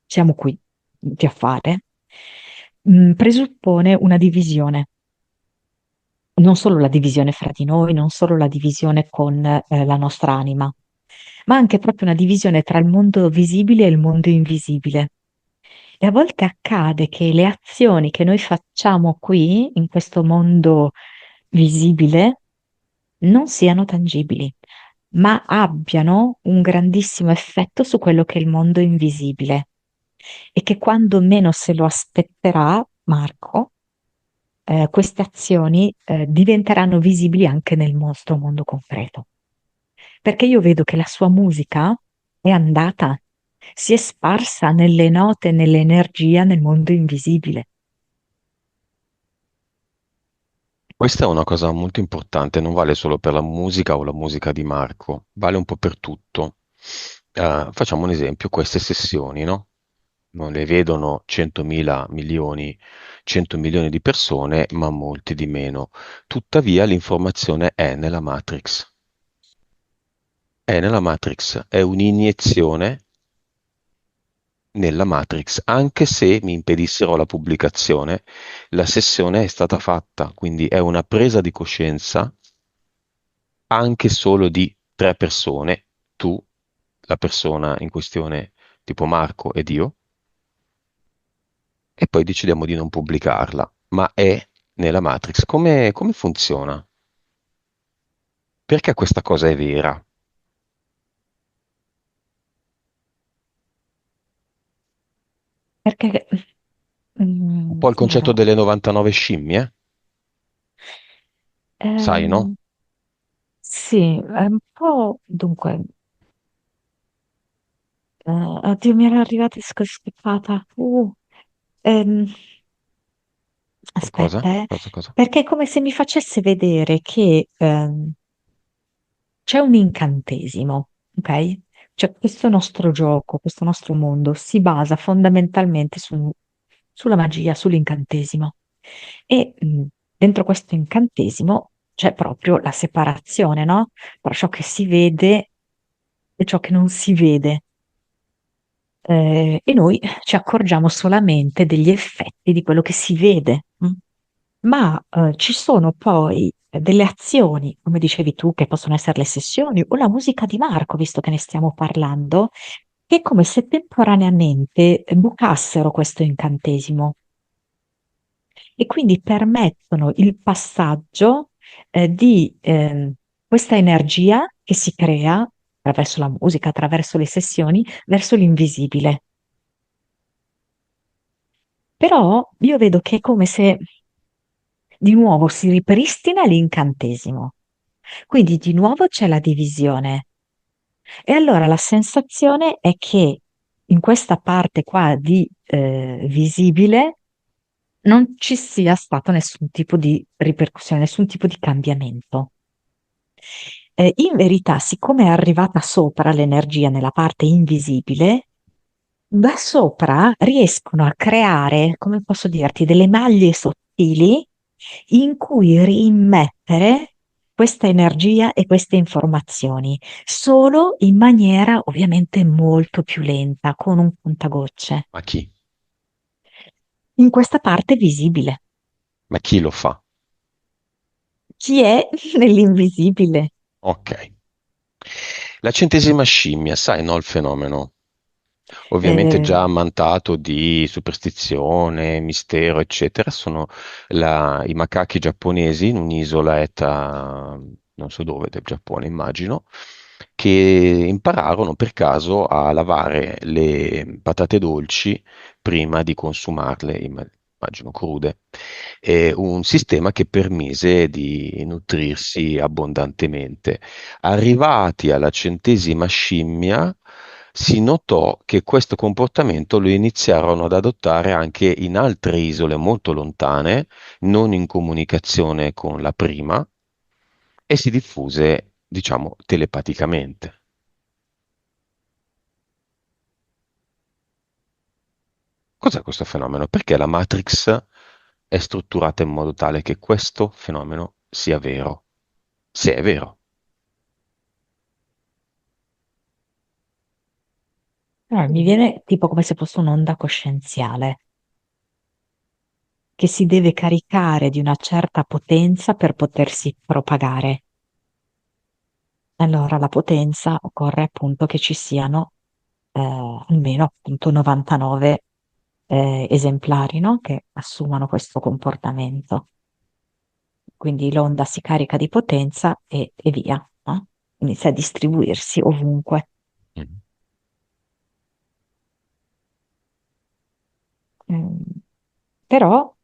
siamo qui a fare, presuppone una divisione, non solo la divisione fra di noi, non solo la divisione con la nostra anima, ma anche proprio una divisione tra il mondo visibile e il mondo invisibile. E a volte accade che le azioni che noi facciamo qui, in questo mondo visibile, non siano tangibili, ma abbiano un grandissimo effetto su quello che è il mondo invisibile e che quando meno se lo aspetterà, Marco, queste azioni, diventeranno visibili anche nel nostro mondo concreto. Perché io vedo che la sua musica è andata, si è sparsa nelle note, nell'energia, nel mondo invisibile. Questa è una cosa molto importante, non vale solo per la musica o la musica di Marco, vale un po' per tutto. Facciamo un esempio, queste sessioni, no? Non le vedono 100.000 milioni, 100 milioni di persone, ma molti di meno. Tuttavia l'informazione è nella Matrix, è un'iniezione nella Matrix, anche se mi impedissero la pubblicazione, la sessione è stata fatta, quindi è una presa di coscienza anche solo di tre persone, tu, la persona in questione, tipo Marco ed io, e poi decidiamo di non pubblicarla, ma è nella Matrix. Come funziona? Perché questa cosa è vera? Perché, Un po' il concetto allora, delle 99 scimmie, sai, no? ehm, sì, è un po', dunque, oddio, mi era arrivata schippata. Ehm, Cosa? aspetta, Cosa? perché è come se mi facesse vedere che c'è un incantesimo, ok? Cioè, questo nostro gioco, questo nostro mondo si basa fondamentalmente sulla magia, sull'incantesimo. E dentro questo incantesimo c'è proprio la separazione, no? Tra ciò che si vede e ciò che non si vede. E noi ci accorgiamo solamente degli effetti di quello che si vede. Ma ci sono poi delle azioni, come dicevi tu, che possono essere le sessioni o la musica di Marco, visto che ne stiamo parlando, che è come se temporaneamente bucassero questo incantesimo e quindi permettono il passaggio di questa energia che si crea attraverso la musica, attraverso le sessioni, verso l'invisibile. Però io vedo che è come se di nuovo si ripristina l'incantesimo. Quindi di nuovo c'è la divisione. E allora la sensazione è che in questa parte qua di visibile non ci sia stato nessun tipo di ripercussione, nessun tipo di cambiamento. In verità, siccome è arrivata sopra l'energia nella parte invisibile, da sopra riescono a creare, come posso dirti, delle maglie sottili in cui riimmettere questa energia e queste informazioni, solo in maniera ovviamente molto più lenta, con un contagocce, Ma chi? in questa parte visibile. Ma chi lo fa? Chi è nell'invisibile? Ok. La centesima scimmia, sai, no, il fenomeno? Ovviamente Eh, già ammantato di superstizione, mistero, eccetera, sono i macachi giapponesi in un'isoletta, non so dove, del Giappone, immagino, che impararono per caso a lavare le patate dolci prima di consumarle, immagino crude. È un sistema che permise di nutrirsi abbondantemente. Arrivati alla centesima scimmia, si notò che questo comportamento lo iniziarono ad adottare anche in altre isole molto lontane, non in comunicazione con la prima, e si diffuse, diciamo, telepaticamente. Cos'è questo fenomeno? Perché la Matrix è strutturata in modo tale che questo fenomeno sia vero? Se è vero. No, mi viene tipo come se fosse un'onda coscienziale che si deve caricare di una certa potenza per potersi propagare. Allora, la potenza occorre appunto che ci siano almeno appunto 99 esemplari, no? Che assumano questo comportamento. Quindi l'onda si carica di potenza e via, no? Inizia a distribuirsi ovunque. Mm. Mm, Però,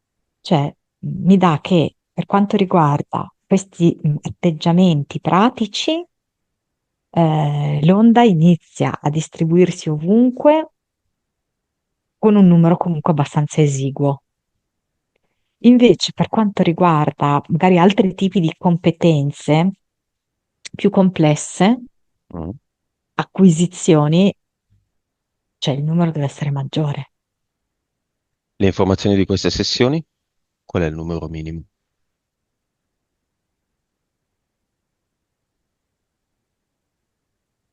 cioè, mi dà che per quanto riguarda questi atteggiamenti pratici, l'onda inizia a distribuirsi ovunque con un numero comunque abbastanza esiguo. Invece, per quanto riguarda magari altri tipi di competenze più complesse, Mm. acquisizioni, cioè il numero deve essere maggiore. Le informazioni di queste sessioni? Qual è il numero minimo?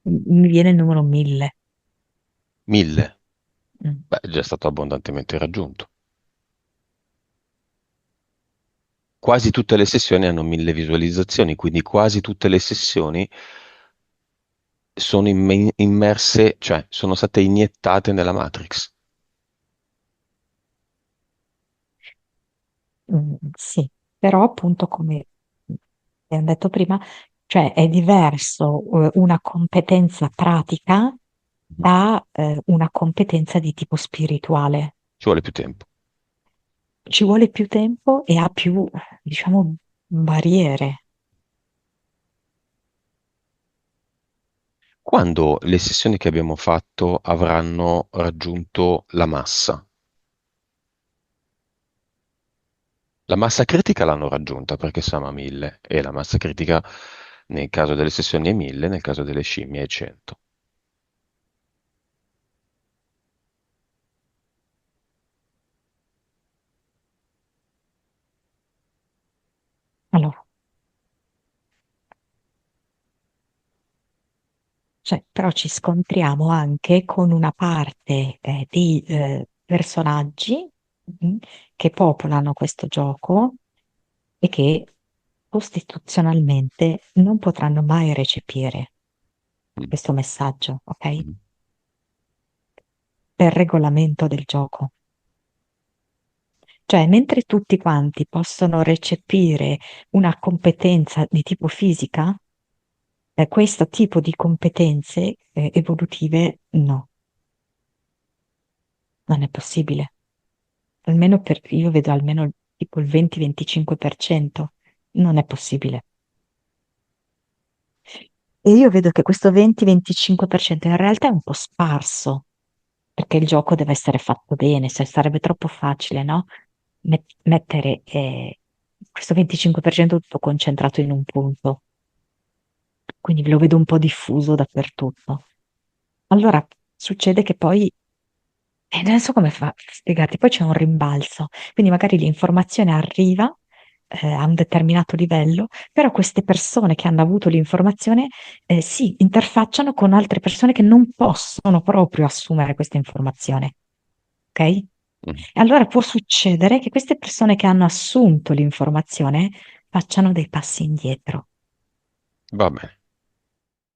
Mi viene il numero 1000. 1000. Mm. Beh, è già stato abbondantemente raggiunto. Quasi tutte le sessioni hanno 1000 visualizzazioni, quindi quasi tutte le sessioni sono immerse, cioè sono state iniettate nella Matrix. Sì, però appunto come abbiamo detto prima, cioè è diverso una competenza pratica Mhm. da una competenza di tipo spirituale. Ci vuole più tempo. Ci vuole più tempo e ha più, diciamo, barriere. Quando le sessioni che abbiamo fatto avranno raggiunto la massa? La massa critica l'hanno raggiunta perché siamo a 1000 e la massa critica nel caso delle sessioni è 1000, nel caso delle scimmie è 100. Allora, cioè, però ci scontriamo anche con una parte di personaggi mm, che popolano questo gioco e che costituzionalmente non potranno mai recepire Mm. questo messaggio, ok? Mm. Per regolamento del gioco. Cioè, mentre tutti quanti possono recepire una competenza di tipo fisica, questo tipo di competenze evolutive no, non è possibile. Almeno per, io vedo almeno tipo il 20-25%, non è possibile. E io vedo che questo 20-25% in realtà è un po' sparso, perché il gioco deve essere fatto bene, se sarebbe troppo facile, no? Mettere questo 25% tutto concentrato in un punto, quindi lo vedo un po' diffuso dappertutto. Allora succede che poi, non so come fa a spiegarti, poi c'è un rimbalzo, quindi magari l'informazione arriva a un determinato livello, però queste persone che hanno avuto l'informazione si interfacciano con altre persone che non possono proprio assumere questa informazione, ok? E Mm. allora può succedere che queste persone che hanno assunto l'informazione facciano dei passi indietro. Va bene.